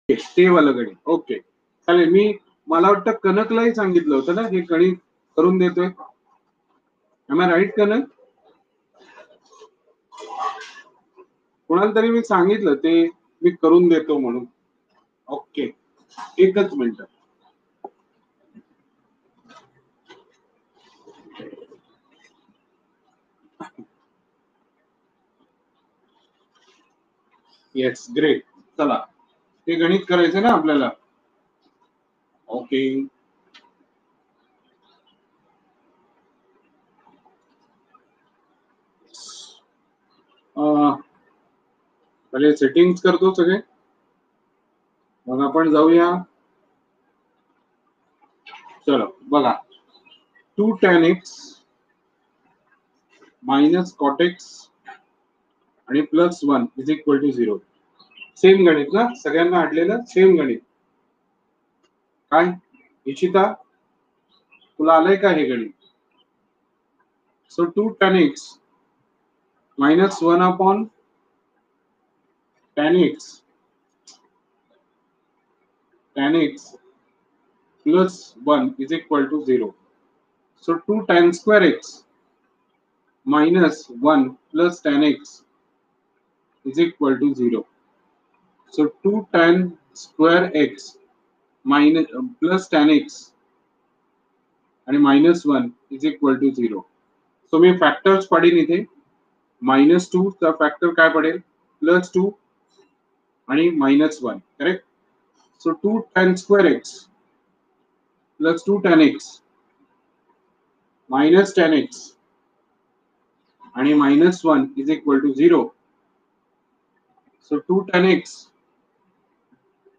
ते वालं गणित. ओके चालेल. मला वाटतं कनकलाही सांगितलं होतं ना हे गणित करून देतोय. एम आय राईट कनक? कोणाला तरी मी सांगितलं ते मी करून देतो म्हणून. ओके एकच मिनिट. Yes great. चला हे गणित करायचं ना आपल्याला. ओके पहिले सेटिंग्स करतो सगळे मग आपण जाऊया. चलो बघा 2 tan x minus cot x आणि plus 1 is equal to 0. Same गणित ना सगळ्यांना आडलेलं सेम गणित. काय इशिता तुला आलंय का हे गणित? So 2 tan x minus 1 upon tan x plus 1 is equal to 0. So 2 tan square x minus 1 plus tan x is equal to 0. So 2 tan square x minus plus tan x आणि minus 1 is equal to 0. So मी factors पडेन इथे. -2 चा factor काय पडेल? +2 आणि -1 correct. So 2 tan square x plus 2 tan x minus tan x आणि -1 is equal to 0. So 2 tan x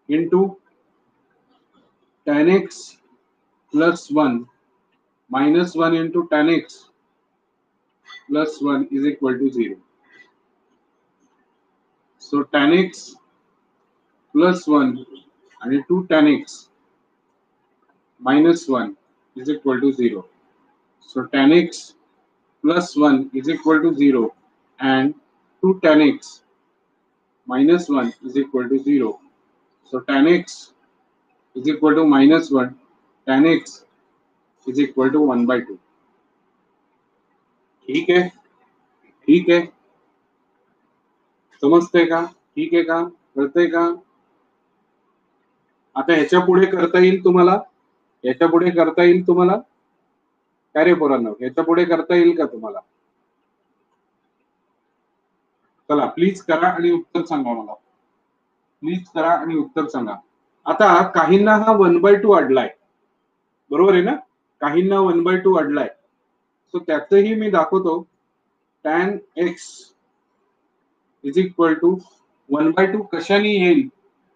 into tan x plus 1 minus 1 into tan x plus 1 is equal to 0. So tan x plus 1 and 2 tan x minus 1 is equal to 0. So tan x plus 1 is equal to 0 and 2 tan x minus 1 is equal to 0. So tan x is equal to minus 1, tan x is equal to 1 by 2. ठीक है? ठीक है? समजते का? ठीक है का? कळतंय का? आता ह्याच्या पुढे करता येईल तुम्हाला? याच्या पुढे करता येईल तुम्हाला? काय रे पोरांनो? याच्या पुढे करता येईल का तुम्हाला? चला प्लीज करा आणि उत्तर सांगा मला. प्लीज करा आणि उत्तर सांगा. आता काहींना हा 1/2 अडलाय. बरोबर आहे ना? काहींना 1/2 अडलाय. सो त्याचंही मी दाखवतो. tan x is equal to 1/2 कशाने येईल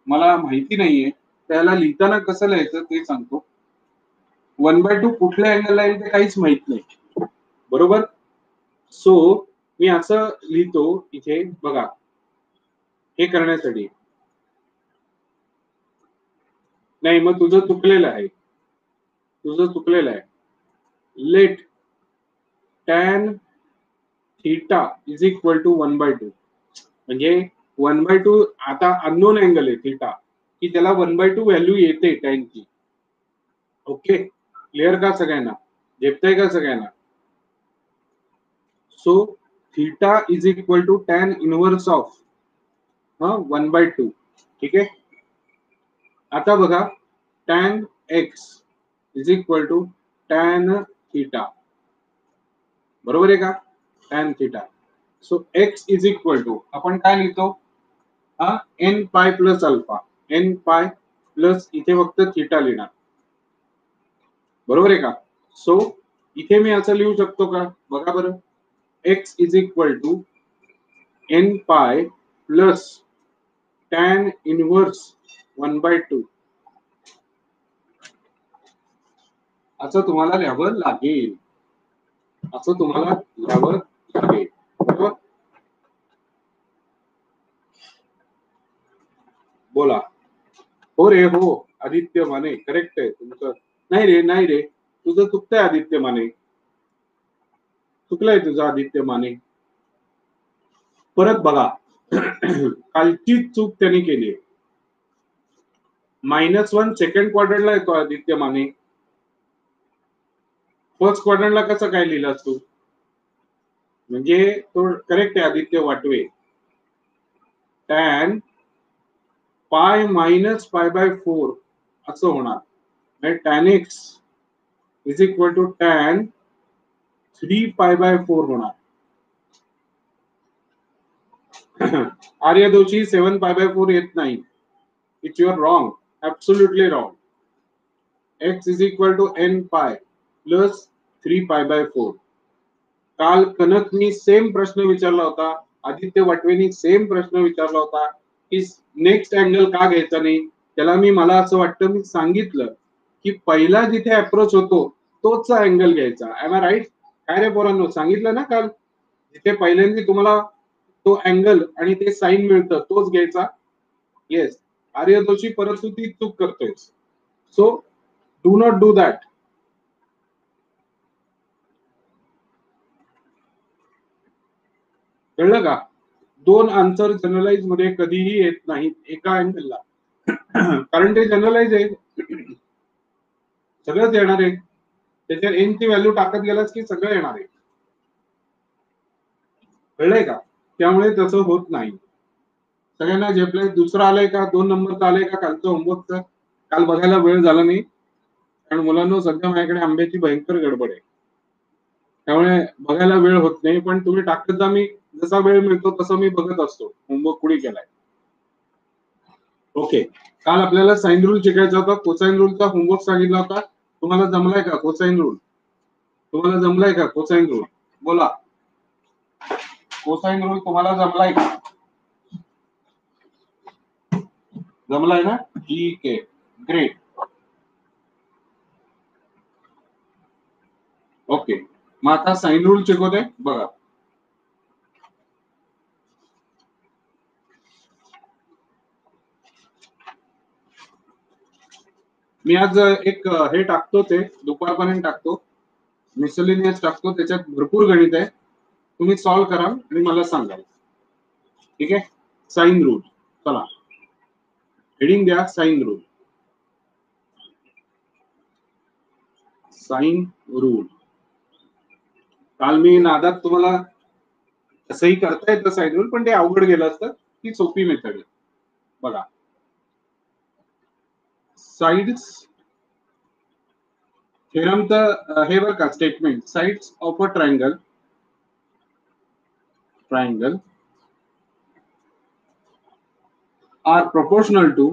मला माहिती नाहीये. त्याला लिहिताना कसं लिहायचं ते सांगतो. 1/2 कुठल्या अँगलला येईल ते काहीच माहित नाही. बरोबर. सो मी असं लिहितो इथे बघा हे करण्यासाठी. नाही मग तुझं चुकलेलं आहे. Let tan theta is equal to 1/2 म्हणजे 1/2 आता अननोन अँगल आहे थीटा की त्याला 1/2 व्हॅल्यू येते tan ची. ओके क्लिअर का सगळ्यांना? झेपतंय का सगळ्यांना? So theta is equal to tan inverse of 1/2. ठीक आहे. आता बघा tan x is equal to tan theta. बरोबर आहे का? tan theta. So x is equal to आपण काय लिहितो? n pi plus alpha. n pi plus इथे फक्त थीटा लिहिणार. बरोबर आहे का? सो इथे मी असं लिहू शकतो का? बघा बरं. x is equal to n pi plus tan inverse 1/2 असं तुम्हाला लिहावं लागेल. बरोबर. बोला. हो रे हो. आदित्य माने करेक्ट आहे तुमचं. नाही रे तुझं चुकतंय आदित्य माने. चुकलंय तुझं आदित्य माने. परत बघा कालची चूक त्यांनी केली. -1 सेकंड क्वाड्रंटला येतो आदित्य माने. फर्स्ट क्वाड्रंटला कसं काय लिहिलास तू? म्हणजे तो करेक्ट आहे Aditya Watve. tan pi minus pi by 4 असं होणार. tan x is equal to tan 3 pi by 4 होणार. आर्य दोषी 7 पाय बाय 4 येत नाही. It's your wrong, absolutely wrong. x is equal to n pi plus 3 pi by 4. काल कनकनी सेम प्रश्न विचारला होता, आदित्य वाटवेनी सेम प्रश्न विचारला होता की नेक्स्ट अँगल का घ्यायचा नाही. त्याला मला असं वाटतं मी सांगितलं की पहिला जिथे अप्रोच होतो तोच अँगल घ्यायचा. Am I right? काय रे पोरांनो, सांगितलं ना काल, जिथे पहिल्यांदा तुम्हाला तो अँगल आणि ते साइन मिळतं तोच घ्यायचा. येस आर्य दोषी, परंतु ती चूक करतोय. So do not do that. कळलं का? दोन आन्सर जनरलाइज मध्ये कधीही येत नाहीत एका अँगलला. कारण ते जनरलाइज आहे, सगळंच येणार आहे. त्याच्यात एन ची व्हॅल्यू टाकत गेलास की सगळं येणार आहे. कळलंय का? त्यामुळे तसं होत नाही. सगळ्यांना झेपलंय? दुसरं आलंय का? 2 नंबरचं आलंय का कालचं होमवर्कचं? काल बघायला वेळ झाला नाही, कारण मुलांना सध्या माझ्याकडे आंब्याची भयंकर गडबड आहे, त्यामुळे बघायला वेळ होत नाही. पण तुम्ही टाकत जा, मी जसा वेळ मिळतो तसं मी बघत असतो होमवर्क कुणी केलाय. ओके, काल आपल्याला साइन रूल शिकायचा होता. कोसाइन रूलचा होमवर्क सांगितला होता. तुम्हाला जमलाय का कोसाइन रूल? तुम्हाला जमलाय का कोसाइन रूल? बोला, कोसाइन रूल तुम्हाला जमलाय का? जमलाय ना? ठीक आहे, ग्रेट. ओके, मग आता साइन रूल शिकवते बघा. मी आज एक हे टाकतो, ते दुपारपर्यंत टाकतो, मिसलिनियस टाकतो. त्याच्यात भरपूर गणित आहे, तुम्ही सॉल्व्ह करा आणि मला सांगा. ठीक आहे? साइन रूल, चला हेडिंग द्या, साइन रूल. साइन रूल काल मी नादात तुम्हाला तसंही करता येतं साइन रूल, पण ते अवघड गेलं असतं. ती सोपी मेथड आहे बघा. साइड्स थेरम तर हे बरं का statement, sides of a triangle are proportional to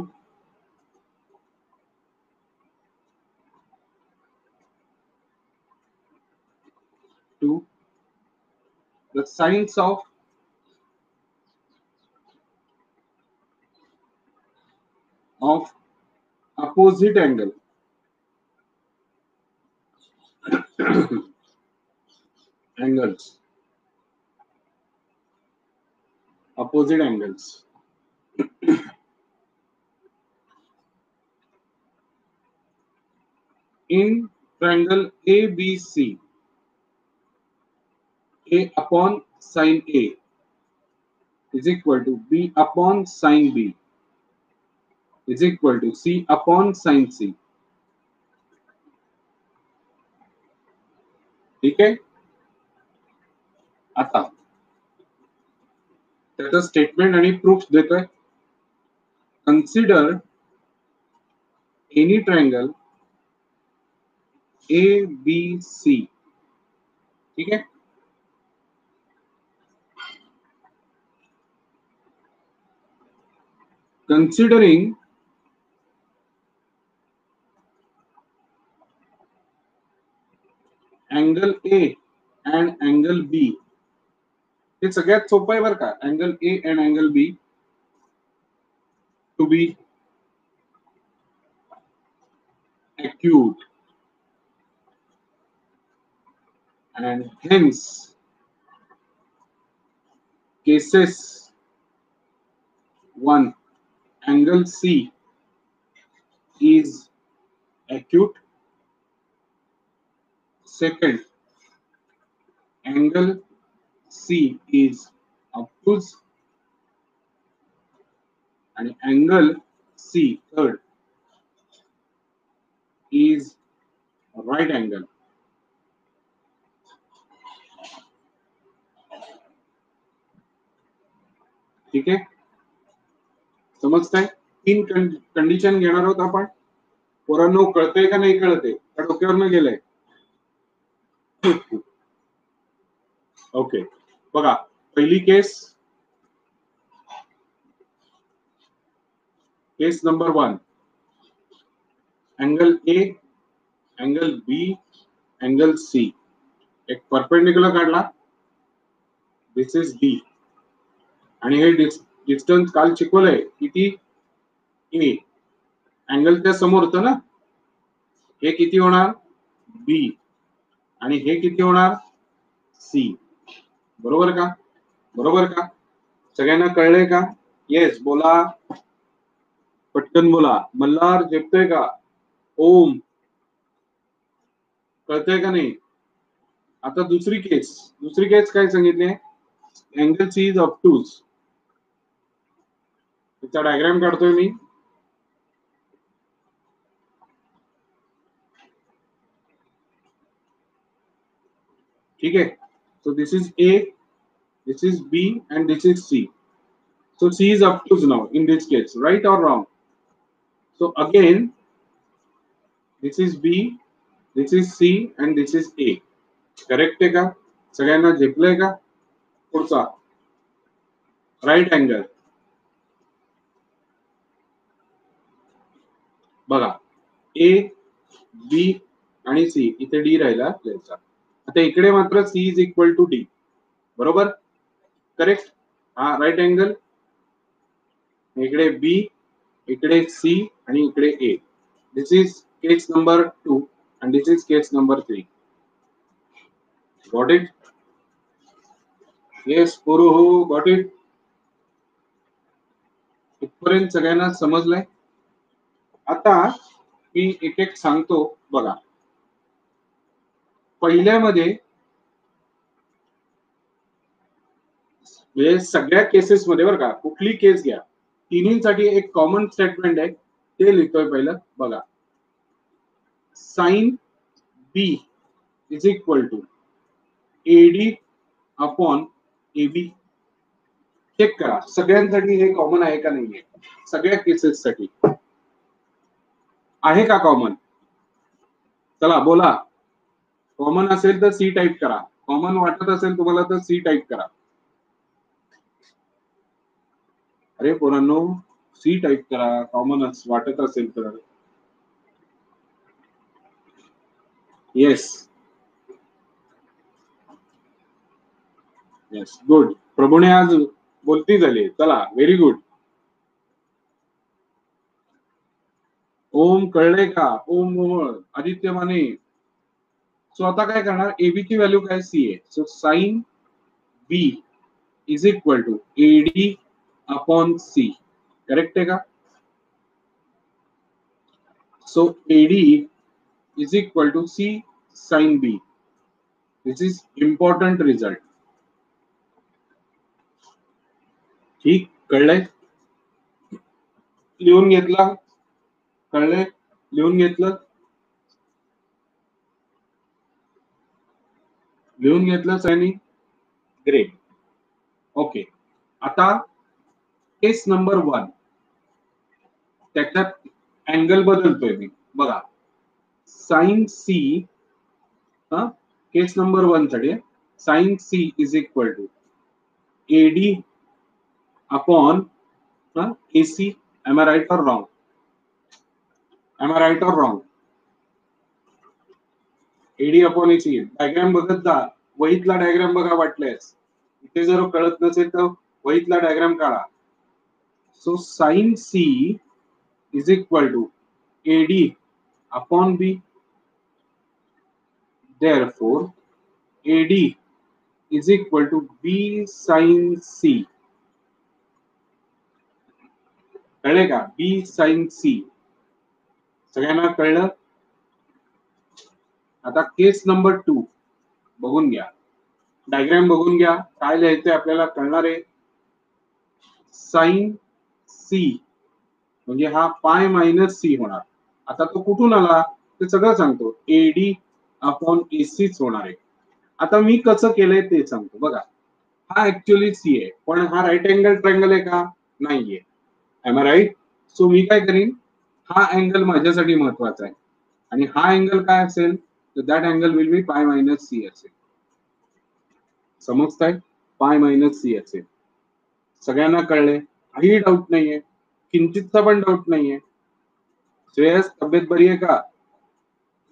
the sides of opposite angle. Angles, opposite angles. In triangle ABC, A upon sine A is equal to B upon sine B is equal to C upon sine C. ठीक आहे? आता त्याचं statement आणि proof देतोय. Consider any triangle ABC. ठीक आहे? Considering angle A and angle B, हे सगळ्यात सोपं आहे बरं का. Angle A and angle B to be acute and hence cases 1, angle C is acute. Second, angle C is obtuse. And angle C, third, is right angle. ठीक आहे, समजताय? 3 condition घेणार आहोत आपण. पोरांनो कळतंय का नाही कळतंय? का डोक्यावरनं गेलंय? ओके, बघा पहिली case number 1, angle A, angle B, angle C. एक परपेंडिक्युलर काढला, दिस इज डी, आणि हे डिस्टन्स काल शिकवलंय किती, ए. अँगल त्या समोर होतं ना, हे किती होणार, बी, आणि हे किती होणार, सी. बरोबर का? बरोबर का? सगळ्यांना कळलंय का? येस बोला, पटकन बोला. मल्हार झेपतोय का? ओम कळतंय का नाही? आता दुसरी केस काय सांगितले, अँगल सी इज ऑब्टूज. त्याचा डायग्राम काढतोय मी. ठीक आहे, so this is A, this is B, and this is C. So C is obtuse now in this case, right or wrong? So again, this is B, this is C, and this is A. Correct आहे का? सगळ्यांना झेपलंय का? पुढचा right angle बघा, A, B आणि C. इथे D राहिला आपल्याचा. आता इकडे मात्र C is equal to D. बरोबर, करेक्ट. हा राईट अँगल. इकडे B, इकडे C, आणि इकडे A. This is case number 2 and this is case number 3. Got it? Yes, Puruhu, got it? इथपर्यंत सगळ्यांना समजलंय? आता मी एक एक सांगतो बघा. पहिल्यामध्ये म्हणजे सगळ्या केसेस मध्ये बरं का, कुठली केस घ्या, तिन्हींसाठी एक कॉमन स्टेटमेंट आहे, ते लिहितोय पहिलं बघा. Sine B is equal to AD upon AB. Check करा सगळ्यांसाठी हे कॉमन आहे का नाहीये, सगळ्या केसेस साठी आहे का कॉमन? चला बोला, कॉमन असेल तर सी टाईप करा, कॉमन वाटत असेल तुम्हाला तर सी टाईप करा. अरे पोरांनो सी टाईप करा, कॉमन वाटत असेल तर. Yes yes, good. प्रभूने आज बोलती झाली, चला व्हेरी गुड. ओम कळले का? ओम आदित्य माने. सो आता काय करणार, एबी ची व्हॅल्यू काय, सी आहे. So sine B is equal to AD upon C. Correct आहे का? So AD is equal to C sine B. This is important result. ठीक, कळलंय? लिहून घेतला? कळलंय? लिहून घेतलं? लिहून घेतलं सैनी? ग्रेट. ओके, आता केस नंबर 1, त्याच्यात अँगल बदलतोय मी बघा. साइन सी, केस नंबर 1 साठी sine C is equal to AD upon AC. Am I right or wrong? Am I right or wrong? AD upon AC. Diagram बघत जा, वहीतला डायग्राम बघा वाटल्यास. इथे जर कळत नसेल तर वहीतला डायग्राम काढा. So sine C is equal to AD upon B. Therefore, AD is equal to B sin C. कळले का? B sin C. सगळ्यांना कळलं? आता केस नंबर 2 बघून घ्या, डायग्राम बघून घ्या, काय लिहायचंय आपल्याला कळणार आहे. साइन C म्हणजे हा पाय मायनस सी होणार. आता तो कुठून आला? ते सगळं सांगतो. एडी अपॉन एसीच होणार आहे. आता मी कसं केलंय ते सांगतो बघा. हा ऍक्च्युअली सी आहे, पण हा राईट अँगल ट्रायंगल आहे का? नाहीये. Am I right? सो मी काय करीन, हा अँगल माझ्यासाठी महत्वाचा आहे आणि हा अँगल काय असेल, तर that angle will be pi minus C असेल. समजताय? पाय मायनस सी असेल. सगळ्यांना कळले? काही डाऊट नाहीये, किंचितचा पण डाऊट नाहीये. श्रेयस तब्येत बरी आहे का?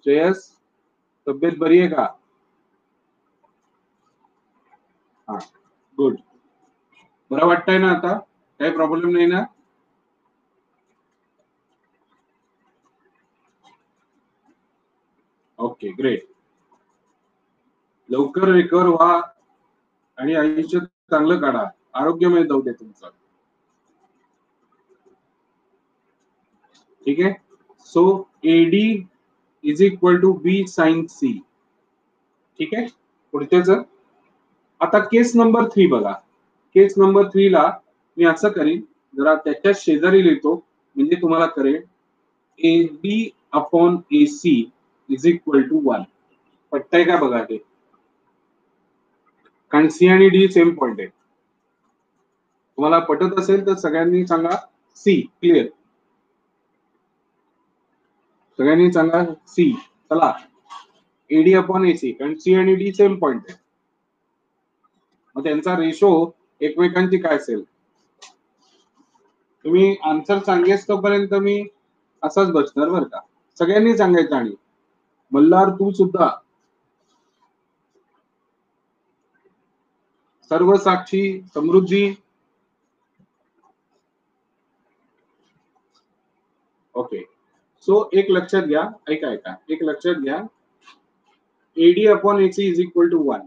श्रेयस तब्येत बरी आहे का? हा, गुड. बरं वाटतंय ना आता? काही प्रॉब्लेम नाही ना? Okay, great. लवकर रिकवर व्हा आणि आयुष्य चांगलं काढा. आरोग्यमय जाऊ दे तुमचं. ठीक आहे. So AD is equal to B sine C. ठीक आहे. पुढच्याच आता केस नंबर 3 बघा. केस नंबर 3 ला मी असं करीन, जरा त्याच्या शेजारी लिहितो म्हणजे तुम्हाला कळेल. A B upon A C is equal to 1. पटतंय का बघा ते? कारण सी आणि डी सेम पॉइंट आहे. तुम्हाला पटत असेल तर सगळ्यांनी सांगा सी. क्लिअर? सगळ्यांनी सांगा सी. चला, एडी अपॉन एसी, कारण सी आणि डी सेम पॉइंट आहे. मग त्यांचा रेशो एकमेकांची काय असेल? तुम्ही आन्सर सांगेस तोपर्यंत मी असाच बसणार बरं का. सगळ्यांनी सांगायचं. आणि मल्हार तू सुद्धा. सर्व साक्षी, समृद्धी. ओके. सो एक लक्षात घ्या, ऐका ऐका, एक लक्षात घ्या. AD upon AC is equal to 1.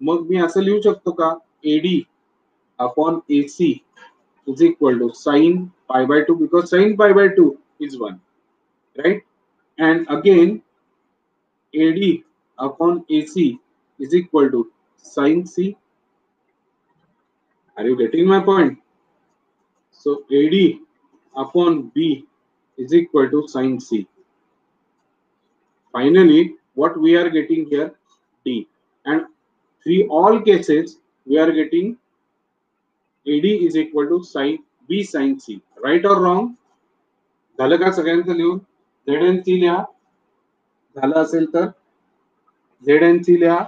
मग मी असं लिहू शकतो का, AD upon AC is equal to sine pi by 2, because sine pi by 2 is 1, right? And again AD upon AC is equal to sine C. Are you getting my point? So AD upon B is equal to sine C. Finally, what we are getting here, D. And three all cases we are getting AD is equal to sine B sine C. Right or wrong? झालं का सगळ्यांचं लिहून? Z N C लिहा. झालं असेल तर Z N C लिहा.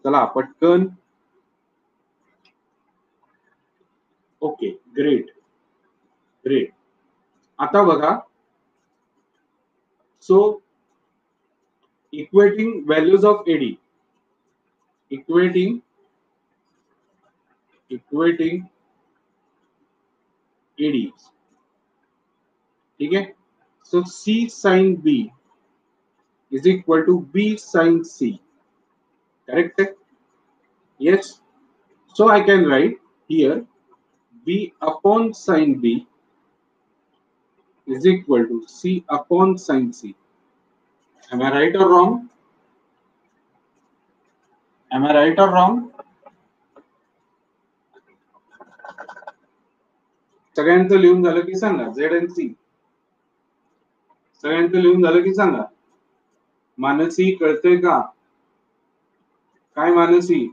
चला पटकन. Okay, great great. आता बघा. So equating values of AD, equating AD. ठीक आहे. So C sine B is equal to B sine C. Correct? yes. So I can write here b upon sin b is equal to c upon sin c. Am I right or wrong? Am I right or wrong? सगळ्यांचं लिहून झालं की सांगा. Z N C सगळ्यांचं लिहून झालं की सांगा. मानसी कळतंय का? काय मानसी?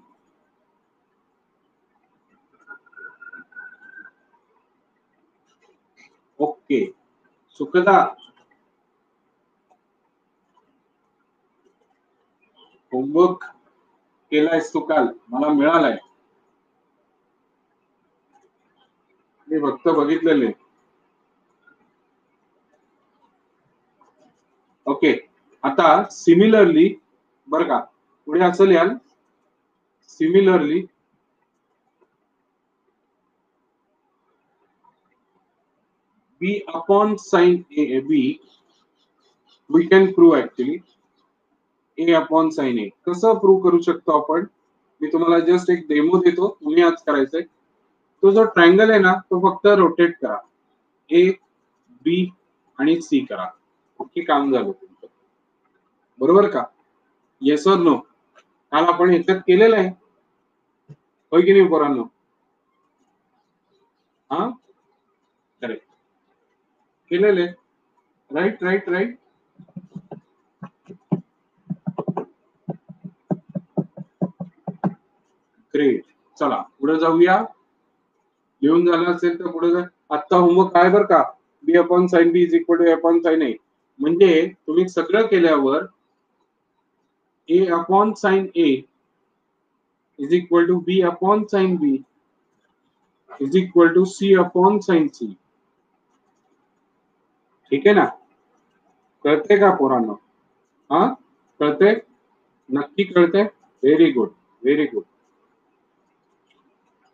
ओके. सुखदा, होमवर्क केलायस तू? काल मला मिळालाय, मी फक्त बघितलेले. ओके. आता सिमिलरली बरं का, पुढे असं लिहाल, similarly b upon sin a b we can prove actually a upon sin a. कसं प्रूव्ह करू शकतो आपण? मी तुम्हाला जस्ट एक डेमो देतो, तुम्ही आज करायचंय. तो जो ट्रायंगल आहे ना, तो फक्त रोटेट करा. ए बी आणि सी करा. ओके, काम झालं तुमचं. बरोबर का? येस और नो? काल आपण ह्याच्यात केलेलं आहे, होय की नाही पोरांनो? हा, करेक्ट केलेले. Right right right. ग्रेट. चला पुढे जाऊया. लिहून झालं असेल तर पुढे जा. आत्ता होमवर्क काय बरं का, B upon sine B is equal to A upon sine A. म्हणजे तुम्ही सगळं केल्यावर A upon sine A is equal to B upon sine B is equal to C upon sine C. ठीक आहे ना? कळते का पोरांनो? हा कळते? नक्की कळते? Very good very good.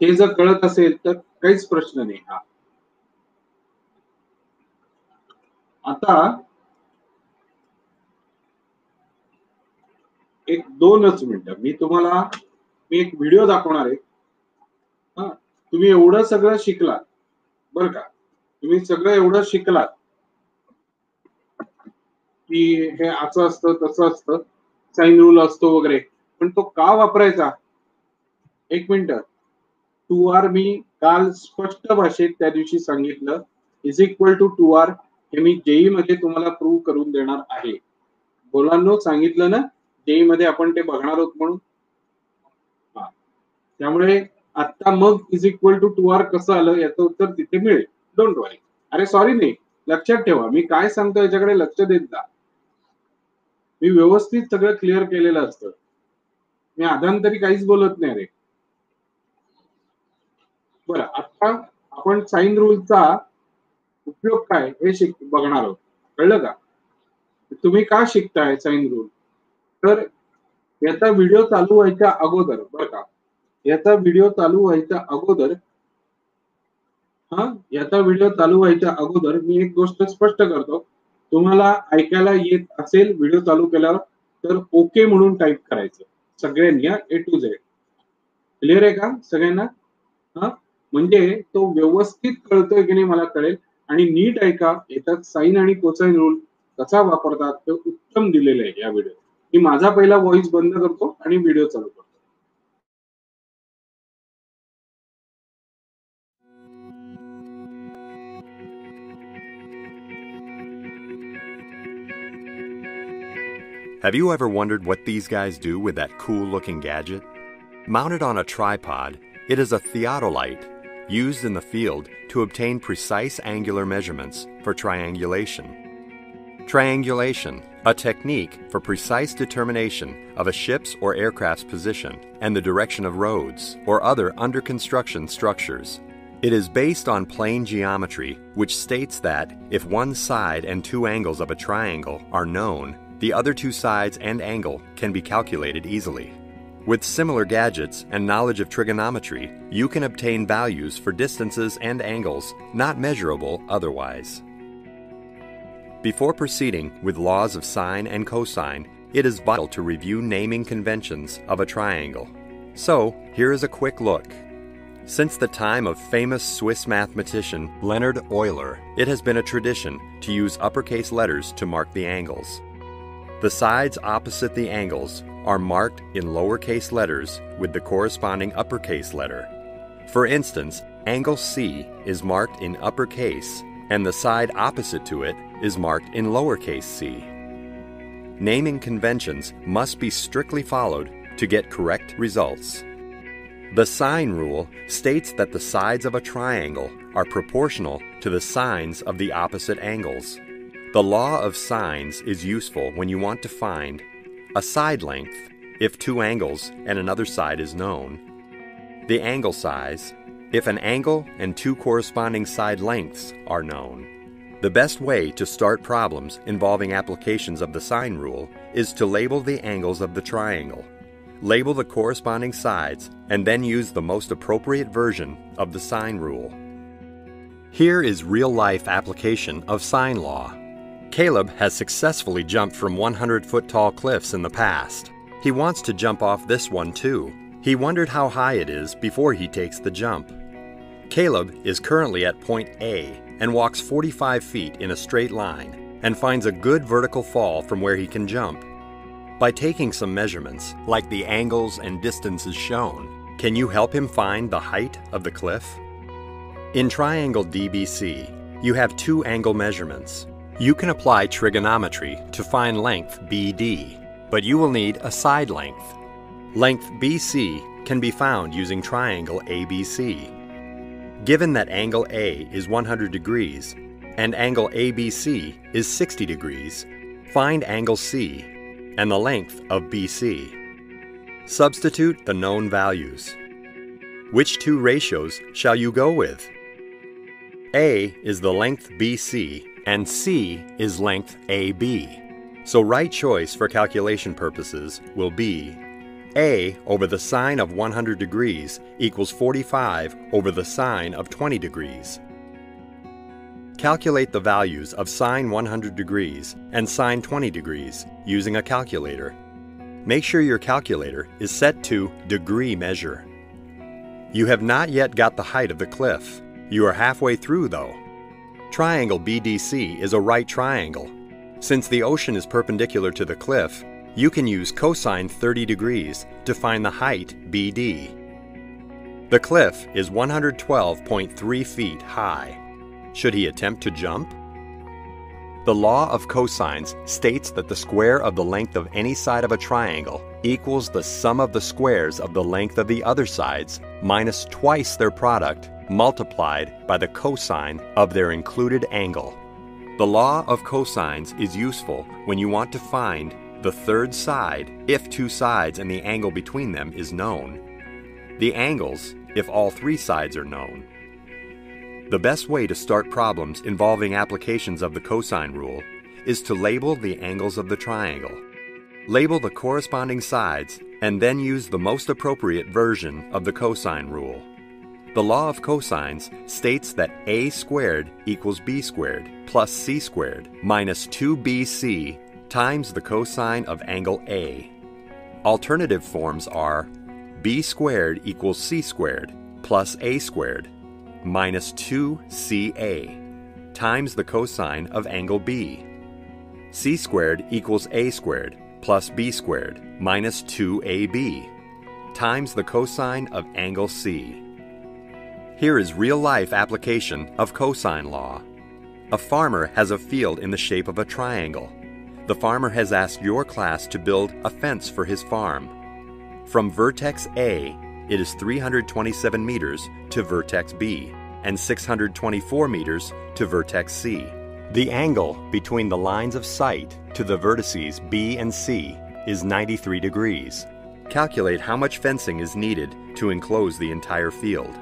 हे जर कळत असेल तर काहीच प्रश्न नाही. हा आता एक 2च मिनिटं मी एक व्हिडिओ दाखवणार आहे. हा तुम्ही एवढं सगळं शिकलात बरं का, तुम्ही सगळं एवढं शिकलात की हे असं असतं तसं असतं, साइन रूल असतो वगैरे, पण तो का वापरायचा? एक मिनिट. 2R मी काल स्पष्ट भाषेत त्या दिवशी सांगितलं, इज इक्वल टू 2R. हे मी जेई मध्ये तुम्हाला प्रूव्ह करून देणार आहे. मुलांनो सांगितलं ना, जेई मध्ये आपण ते बघणार आहोत म्हणून. त्यामुळे आता मग इज इक्वल टू 2R कसं आलं याचं उत्तर तिथे मिळेल. डोंट वरी. अरे सॉरी नाही, लक्षात ठेवा मी काय सांगतो याच्याकडे लक्ष देत जा. मी व्यवस्थित सगळं क्लिअर केलेलं असतं. मी आधांतरी काहीच बोलत नाही रे. बरं आता आपण साइन रूलचा उपयोग काय हे बघणार आहोत. कळलं का? तुम्ही का शिकताय साइन रूल? तर याचा व्हिडिओ चालू व्हायच्या अगोदर बरं का, याचा व्हिडिओ चालू व्हायच्या अगोदर मी एक गोष्ट स्पष्ट करतो. तुम्हाला ऐकायला येत असेल व्हिडिओ चालू केल्यावर तर ओके म्हणून टाईप करायचं सगळ्यांनी, ए टू झेड. क्लिअर आहे का सगळ्यांना? हा म्हणजे तो व्यवस्थित कळतोय की नाही मला कळेल. आणि नीट ऐका, याच्यात साइन आणि कोसाइन रूल कसा वापरतात ते उत्तम दिलेलं आहे या व्हिडिओ. मी माझा पहिला व्हॉइस बंद करतो आणि व्हिडिओ चालू करतो. Have you ever wondered what these guys do with that cool-looking gadget? Mounted on a tripod, it is a theodolite used in the field to obtain precise angular measurements for triangulation. Triangulation, a technique for precise determination of a ship's or aircraft's position and the direction of roads or other under-construction structures. It is based on plane geometry, which states that if one side and two angles of a triangle are known, the other two sides and angle can be calculated easily. With similar gadgets and knowledge of trigonometry, you can obtain values for distances and angles not measurable otherwise. Before proceeding with laws of sine and cosine, it is vital to review naming conventions of a triangle. So, here is a quick look. Since the time of famous Swiss mathematician Leonhard Euler, it has been a tradition to use uppercase letters to mark the angles. The sides opposite the angles are marked in lowercase letters with the corresponding uppercase letter. For instance, angle C is marked in uppercase and the side opposite to it is marked in lowercase c. Naming conventions must be strictly followed to get correct results. The sine rule states that the sides of a triangle are proportional to the sines of the opposite angles. The law of sines is useful when you want to find a side length if two angles and another side is known, the angle size if an angle and two corresponding side lengths are known. The best way to start problems involving applications of the sine rule is to label the angles of the triangle, label the corresponding sides, and then use the most appropriate version of the sine rule. Here is real-life application of sine law. Caleb has successfully jumped from 100-foot tall cliffs in the past. He wants to jump off this one too. He wondered how high it is before he takes the jump. Caleb is currently at point A and walks 45 feet in a straight line and finds a good vertical fall from where he can jump. By taking some measurements, like the angles and distances shown, can you help him find the height of the cliff? In triangle DBC, you have two angle measurements. You can apply trigonometry to find length BD, but you will need a side length. Length BC can be found using triangle ABC. Given that angle A is 100 degrees and angle ABC is 60 degrees, find angle C and the length of BC. Substitute the known values. Which two ratios shall you go with? A is the length BC and C is length AB. So right choice for calculation purposes will be A over the sine of 100 degrees equals 45 over the sine of 20 degrees. Calculate the values of sine 100 degrees and sine 20 degrees using a calculator. Make sure your calculator is set to degree measure. You have not yet got the height of the cliff. You are halfway through though. Triangle BDC is a right triangle. Since the ocean is perpendicular to the cliff, you can use cosine 30 degrees to find the height BD. The cliff is 112.3 feet high. Should he attempt to jump? The law of cosines states that the square of the length of any side of a triangle equals the sum of the squares of the length of the other sides minus twice their product multiplied by the cosine of their included angle. The law of cosines is useful when you want to find the third side if two sides and the angle between them is known. The angles if all three sides are known. The best way to start problems involving applications of the cosine rule is to label the angles of the triangle. Label the corresponding sides and then use the most appropriate version of the cosine rule. The law of cosines states that a squared equals b squared plus c squared minus 2bc times the cosine of angle A. Alternative forms are b squared equals c squared plus a squared minus 2ca times the cosine of angle B. C squared equals a squared plus b squared minus 2ab times the cosine of angle C. Here is real-life application of cosine law. A farmer has a field in the shape of a triangle. The farmer has asked your class to build a fence for his farm. From vertex A, it is 327 meters to vertex B and 624 meters to vertex C. The angle between the lines of sight to the vertices B and C is 93 degrees. Calculate how much fencing is needed to enclose the entire field.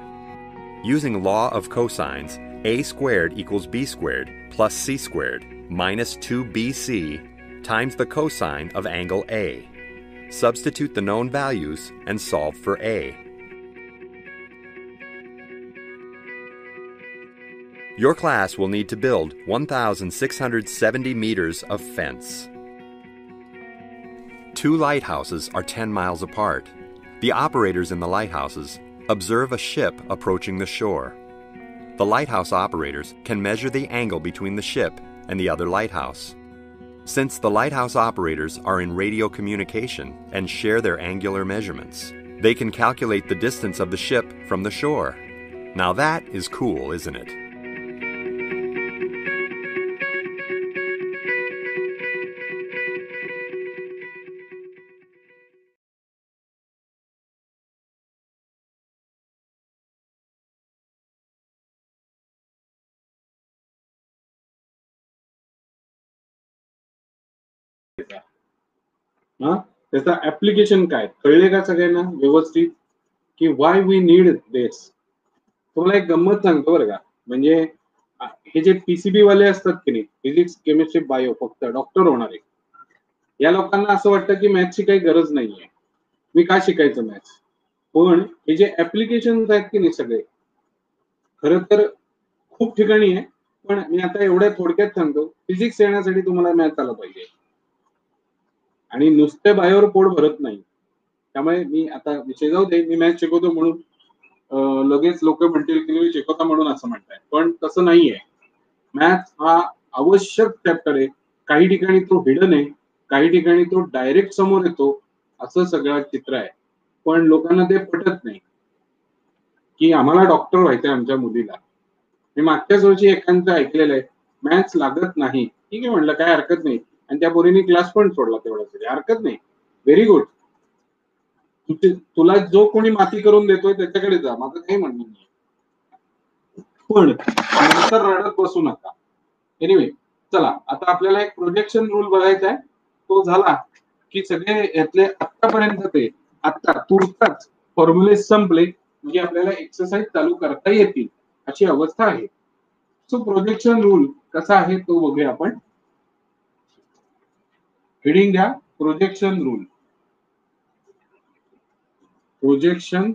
Using law of cosines, a squared equals b squared plus c squared minus 2bc times the cosine of angle A. Substitute the known values and solve for A. Your class will need to build 1,670 meters of fence. Two lighthouses are 10 miles apart. The operators in the lighthouses observe a ship approaching the shore. The lighthouse operators can measure the angle between the ship and the other lighthouse. Since the lighthouse operators are in radio communication and share their angular measurements, they can calculate the distance of the ship from the shore. Now that is cool, isn't it? त्याचा application काय कळले का सगळ्यांना व्यवस्थित की why we need दिस. तुम्हाला एक गंमत सांगतो बरं का, म्हणजे हे जे पीसीबी वाले असतात की नाही, फिजिक्स केमिस्ट्री बायो, फक्त डॉक्टर होणारे, या लोकांना असं वाटतं की मॅथ्सची काही गरज नाहीये, मी का शिकायचं मॅथ्स. पण हे जे ऍप्लिकेशन आहेत की नाही सगळे, खरं तर खूप ठिकाणी आहे. पण मी आता एवढ्या थोडक्यात सांगतो, फिजिक्स येण्यासाठी तुम्हाला मॅथ्स आला पाहिजे आणि नुसते बायोवर पोट भरत नाही. त्यामुळे मी आता विषय जाऊ दे, मी मॅथ्स शिकवतो म्हणून लगेच लोक म्हणतील की मी शिकवता म्हणून असं म्हणताय, पण तसं नाहीये. मॅथ्स हा आवश्यक चॅप्टर आहे. काही ठिकाणी तो हिडन आहे, काही ठिकाणी तो डायरेक्ट समोर येतो, असं सगळं चित्र आहे. पण लोकांना ते पटत नाही की आम्हाला डॉक्टर व्हायचंय आमच्या मुलीला. मी मागच्याच वर्षी एकांचं ऐकलेलं आहे, मॅथ्स लागत नाही ठीक आहे म्हटलं, काय हरकत नाही. आणि त्या पोरीने क्लास पण सोडला तेवढ्यासाठी, हरकत नाही. Very good. तुला जो कोणी माती करून देतोय त्याच्याकडे जा, माझं काही म्हणणं नाही. पण नंतर रडत बसू नका. एनिवे, चला आता आपल्याला एक प्रोजेक्शन रूल बघायचा आहे. तो झाला की सगळे यातले आतापर्यंत ते आता तुर्ताच फॉर्म्युले संपले, म्हणजे आपल्याला एक्सरसाइज चालू करता येतील अशी अवस्था आहे. सो प्रोजेक्शन रूल कसा आहे तो बघूया आपण. हेडिंग द्या, प्रोजेक्शन रूल. Projection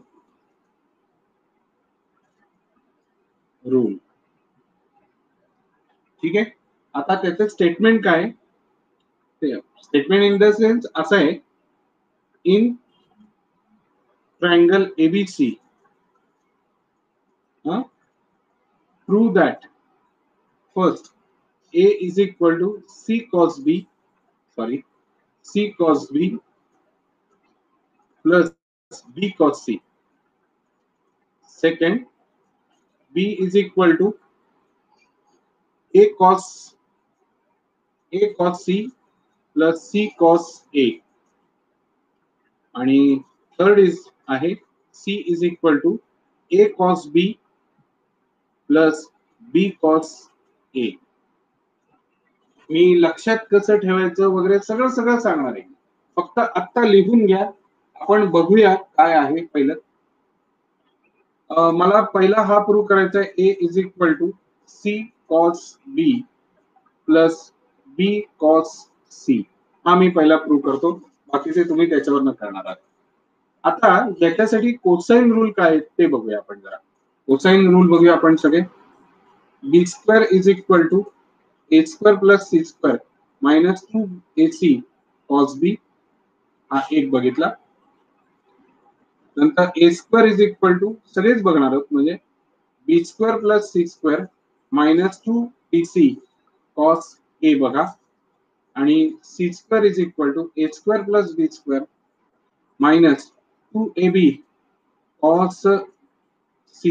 rule. ठीक आहे. आता त्याचं स्टेटमेंट काय, स्टेटमेंट इन द सेन्स असं आहे, in triangle ABC prove that first A is equal to C cos B, sorry, C cos B plus B cos C. Second, B is equal to A cos C plus C cos A. आणि third आहे C is equal to A cos B plus B cos A. मी लक्षात कसं ठेवायचं वगैरे सगळं सांगणार आहे. फक्त आत्ता लिहून घ्या, आपण बघूया काय आहे पहिलं. मला पहिला हा प्रूव्ह करायचा आहे, A is equal to C cos B plus B cos C. हा मी पहिला प्रूव्ह करतो, बाकीचे तुम्ही त्याच्यावर करणार आहात. आता याच्यासाठी कोसाइन रूल काय ते बघूया आपण जरा. कोसाइन रूल बघूया आपण सगळे. B square is equal to A square plus C square minus 2AC cos B. हा एक बघितला. नंतर A square is equal to सगळेच बघणार आहोत, म्हणजे B square plus C square minus 2BC cos A बघा. आणि C square is equal to A square plus B square minus 2AB cos C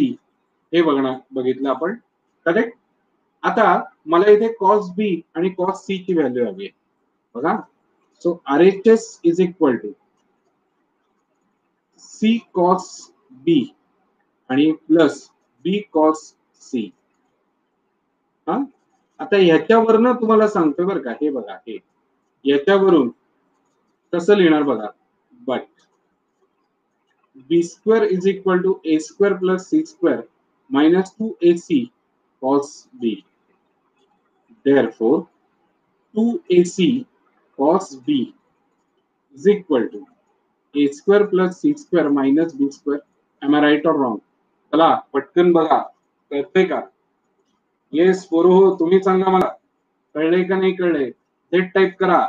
हे बघितलं आपण. करेक्ट. आता मला इथे cos B आणि cos C ची व्हॅल्यू हवी आहे बघा. So RHS is equal to C cos B आणि प्लस B cos C. आता ह्याच्यावरनं तुम्हाला सांगतोय बरं का, हे बघा, हे याच्यावरून कसं लिहिणार बघा. But B square is equal to A square plus C square minus 2AC cos B. Therefore 2AC cos B is equal to A square plus C square minus B square. Am I right or wrong? चला पटकन बघा, कळतंय का? Yes पोरो, तुम्ही सांगा मला, कळलंय का नाही कळलंय? झेड टाइप करा,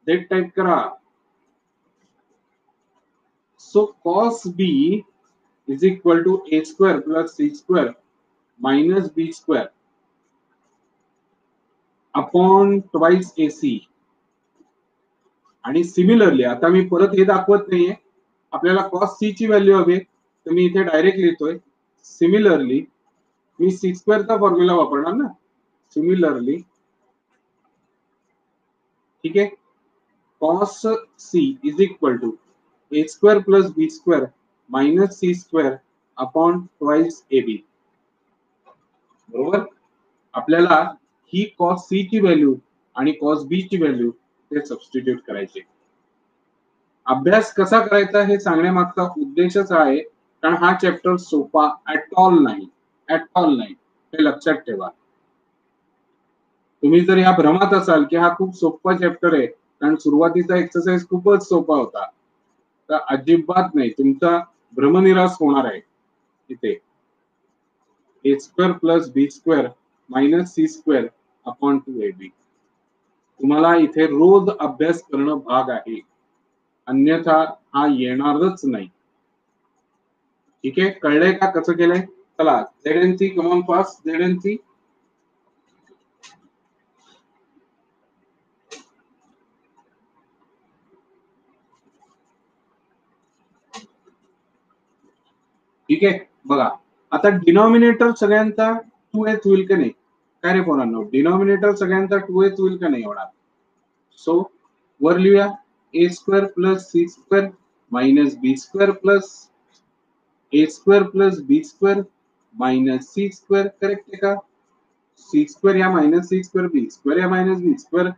झेड टाइप करा. So cos B is equal to A square plus C square minus B square upon twice AC. आणि सिमिलरली आता मी परत हे दाखवत नाहीये, आपल्याला cos C ची व्हॅल्यू हवी, तर मी इथे डायरेक्ट लिहितोय. सिमिलरली मी C स्क्वेअरचा फॉर्म्युला वापरणार ना. सिमिलरली, ठीक आहे, cos C is equal to A square plus B square minus C square upon twice AB. बरोबर. आपल्याला ही cos C ची व्हॅल्यू आणि cos B ची व्हॅल्यू ते सबस्टिट्यूट करायचे. अभ्यास कसा करायचा हे सांगण्यामागचा उद्देशच आहे, कारण हा चॅप्टर सोपा ऍट ऑल नाही, ऍट ऑल नाही, हे लक्षात ठेवा. तुम्ही जर या भ्रमात असाल की हा खूप सोपा चॅप्टर आहे, कारण सुरुवातीचा एक्सरसाइज खूपच सोपा होता, तर अजिबात नाही, तुमचा भ्रमनिराश होणार आहे. इथे A square plus B square minus C square upon 2AB. तुम्हाला इथे रोज अभ्यास करणं भाग आहे, अन्यथा हा येणारच नाही. ठीक आहे, कळलंय का कसं केलंय? चला ZNC, come on fast ZNC. ठीक आहे, बघा आता डिनॉमिनेटर सगळ्यांचा 2h होईल का नाही? काय रे पोरांनो, डिनॉमिनेटर सगळ्यांचा 2h होईल का नाही एवढा? सो वर लिहूया a square plus c square minus b square plus a square plus b square minus c square. Correct आहे का? c स्क्वेअर या minus c square, b square या मायनस b स्क्वेअर,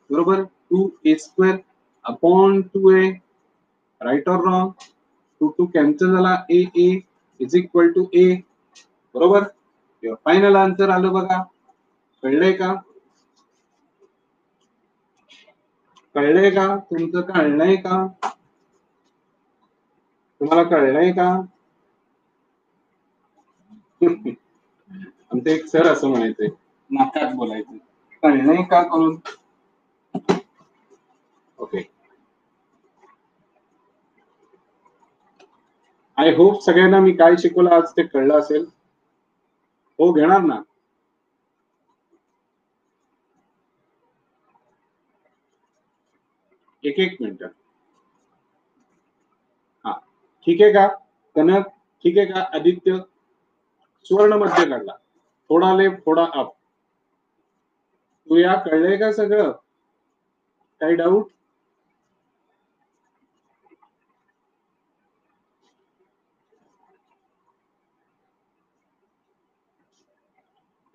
बरोबर. 2a square upon 2a. Right or wrong? 2 cancel झाला, a is equal to a. बरोबर. Final answer आलं बघा. कळलंय का? कळलंय का? तुमचं कळलंय का? तुम्हाला कळलंय का? आमचे एक सर असं म्हणायचे, नाकात बोलायचे, कळलंय का करून. ओके. आय होप सगळ्यांना मी काय शिकवलं आज ते कळलं असेल. हो, घेणार ना. एक मिनिट. हा, ठीक आहे का कनक? ठीक आहे का आदित्य? सुवर्ण मध्य काढला, थोडा लेफ्ट थोडा अप. तू या कळलंय का सगळं? काही डाऊट?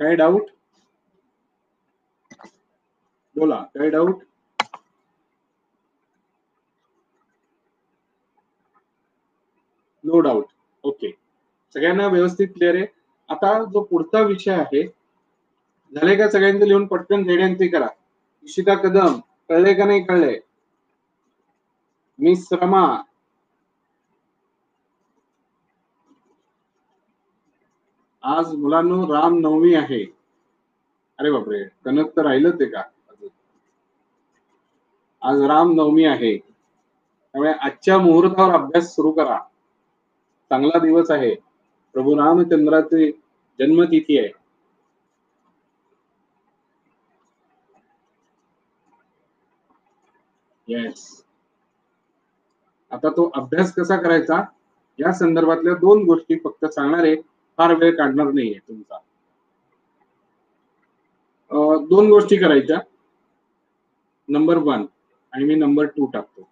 काही डाऊट? बोला, काही डाऊट? No doubt. ओके, सगळ्यांना व्यवस्थित क्लिअर आहे. आता जो पुढचा विषय आहे, झाले का सगळ्यांचे लिहून? पटकन रेड्यांचे करा. इशिता कदम, कळले का नाही कळले? मिस रमा, आज मुलांनो रामनवमी आहे. अरे बापरे, कनक तर राहिलंच आहे का? आज रामनवमी आहे, त्यामुळे आजच्या मुहूर्तावर अभ्यास सुरू करा. चांगला दिवस आहे, प्रभू रामचंद्राची जन्मतिथी आहे. येस. आता तो अभ्यास कसा करायचा या संदर्भातल्या 2 गोष्टी फक्त सांगणार आहे, फार वेळ काढणार नाहीये तुमचा. 2 गोष्टी करायच्या. नंबर 1 आणि मी नंबर 2 टाकतो.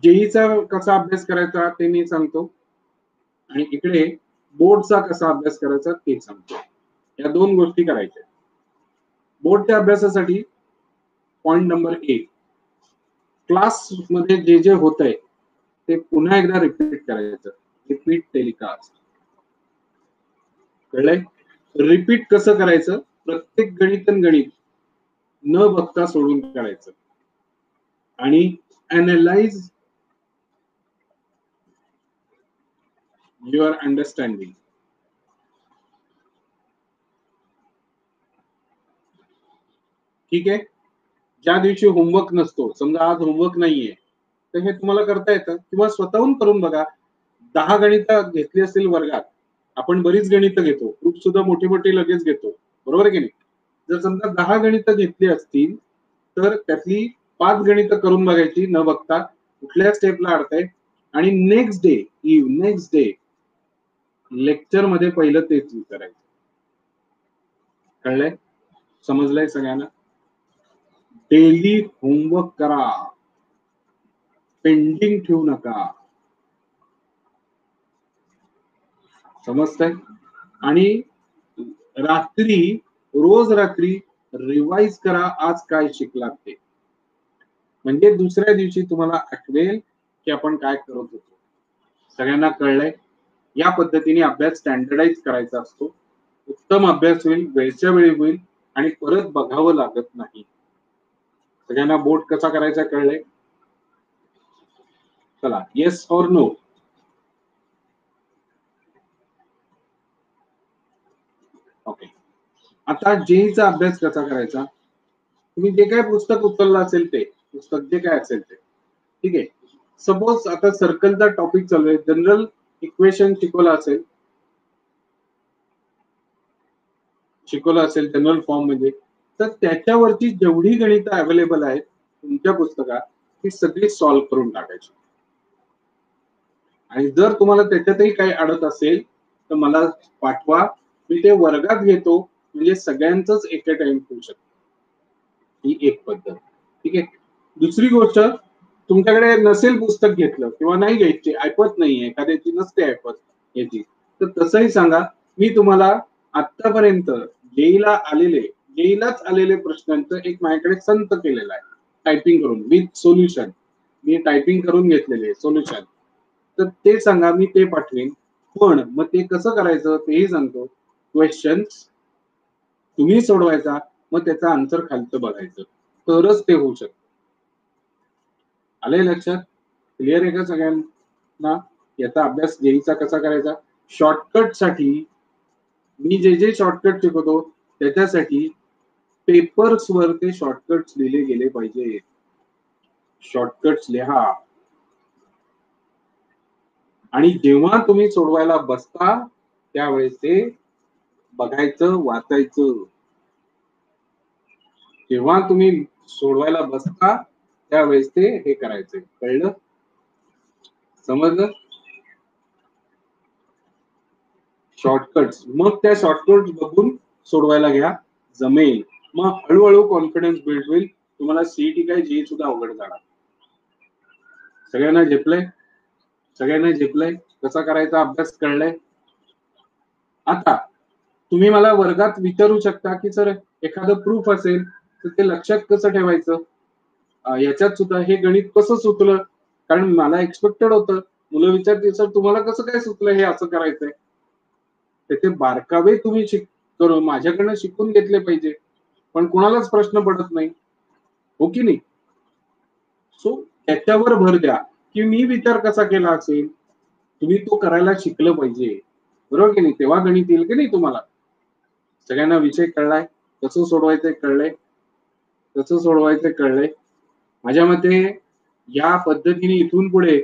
जेईचा कसा अभ्यास करायचा ते मी सांगतो, आणि इकडे बोर्डचा कसा अभ्यास करायचा ते सांगतो. या 2 गोष्टी करायच्या. बोर्डच्या अभ्यासासाठी पॉइंट नंबर 1, क्लास मध्ये जे जे होतंय ते पुन्हा एकदा रिपीट करायचं. Repeat telecast. कळलंय? रिपीट कसं करायचं? प्रत्येक गणित न बघता सोडून काढायचं आणि अनालाइज युअर अंडरस्टँडिंग. ठीक आहे? ज्या दिवशी होमवर्क नसतो, समजा आज होमवर्क नाहीये, तर हे तुम्हाला करता येतं किंवा स्वतःहून करून बघा. 10 गणितं घेतली असतील वर्गात, आपण बरीच गणितं घेतो, ग्रुप सुद्धा मोठी मोठी लगेच घेतो, बरोबर आहे की नाही? जर समजा 10 गणितं घेतली असतील तर त्यातली 5 गणितं करून बघायची न बघता कुठल्या स्टेपला अडतंय, आणि नेक्स्ट डे लेक्चर मध्ये पहिलं तेच विचारायचं. कळलंय? समजलंय सगळ्यांना? डेली होमवर्क करा, पेंडिंग ठेवू नका. समजतंय? आणि रोज रात्री रिवाइज करा आज काय शिकलात ते, म्हणजे दुसऱ्या दिवशी तुम्हाला आठवेल की आपण काय करत होतो. सगळ्यांना कळलंय? या पद्धतीने अभ्यास स्टँडर्डाइज करायचा असतो. उत्तम अभ्यास होईल, वेळच्या वेळी होईल आणि परत बघावं लागत नाही. सगळ्यांना बोर्ड कसा करायचा कळलंय? चला, येस और नो? ओके. आता जेईचा अभ्यास कसा करायचा? तुम्ही जे काय पुस्तक उचललं असेल ते पुस्तक जे काय असेल ते, ठीक आहे. सपोज आता सर्कलचा टॉपिक चालू आहे, जनरल इक्वेशन शिकवलं असेल जनरल फॉर्म मध्ये, तर त्याच्यावरची जेवढी गणितं अवेलेबल आहेत तुमच्या पुस्तकात ती सगळी सॉल्व्ह करून टाकायची. आणि जर तुम्हाला त्याच्यातही काही अडत असेल तर मला पाठवा, मी ते वर्गात घेतो म्हणजे सगळ्यांचंच एका टाइम होऊ शकतं. ही एक पद्धत. ठीक आहे. दुसरी गोष्ट, तुमच्याकडे नसेल पुस्तक घेतलं किंवा नाही घ्यायची, ऐपत नाहीये, एखाद्याची नसते ऐपत याची, तर तसंही सांगा, मी तुम्हाला आतापर्यंत जेईलाच आलेले प्रश्नांचं एक माझ्याकडे संच केलेला आहे टायपिंग करून विथ सोल्युशन. मी टायपिंग करून घेतलेले सोल्युशन. तर ते सांगा, मी ते पाठवेन. पण मग ते कसं करायचं तेही सांगतो. क्वेश्चन्स तुम्ही सोडवायचा, मग त्याचं आन्सर खालचं बघायचं, तरच ते होऊ शकतं. आलंय लक्षात? क्लिअर आहे का सगळ्यांना? याचा अभ्यास जेईचा कसा करायचा? शॉर्टकट साठी मी जे शॉर्टकट शिकवतो त्याच्यासाठी पेपर्स वर ते शॉर्टकट्स लिहिले गेले पाहिजे. शॉर्टकट्स लिहा आणि जेव्हा तुम्ही सोडवायला बसता त्यावेळेस ते बघायचं, वाचायचं. जेव्हा तुम्ही सोडवायला बसता त्यावेळेस ते हे करायचं. कळलं? समजलं? शॉर्टकट्स, मग त्या शॉर्टकट्स बघून सोडवायला घ्या, जमेल. मग हळूहळू कॉन्फिडन्स बिल्ड होईल. तुम्हाला सीईटी काय जेई सुद्धा अवघड जाणार. सगळ्यांना झेपलंय? सगळ्यांना झेपलंय? कसा करायचा अभ्यास कळलाय? आता तुम्ही मला वर्गात विचारू शकता की सर एखादं प्रूफ असेल तर ते लक्षात कसं ठेवायचं, याच्यात सुद्धा हे गणित कसं सुचलं, कारण मला एक्सपेक्टेड होतं मुलं विचारतील सर तुम्हाला कसं काय सुचलं हे असं करायचंय. त्याचे बारकावे तुम्ही माझ्याकडनं शिकून घेतले पाहिजे, पण कुणालाच प्रश्न पडत नाही, हो की नाही? सो त्याच्यावर भर द्या की मी विचार कसा केला असेल, तुम्ही तो करायला शिकलं पाहिजे, बरोबर की नाही? तेव्हा गणित येईल की नाही तुम्हाला. सगळ्यांना विषय कळलाय, कसं सोडवायचंय कळलंय, कसं सोडवायचंय कळलंय. माझ्या मते या पद्धतीने इथून पुढे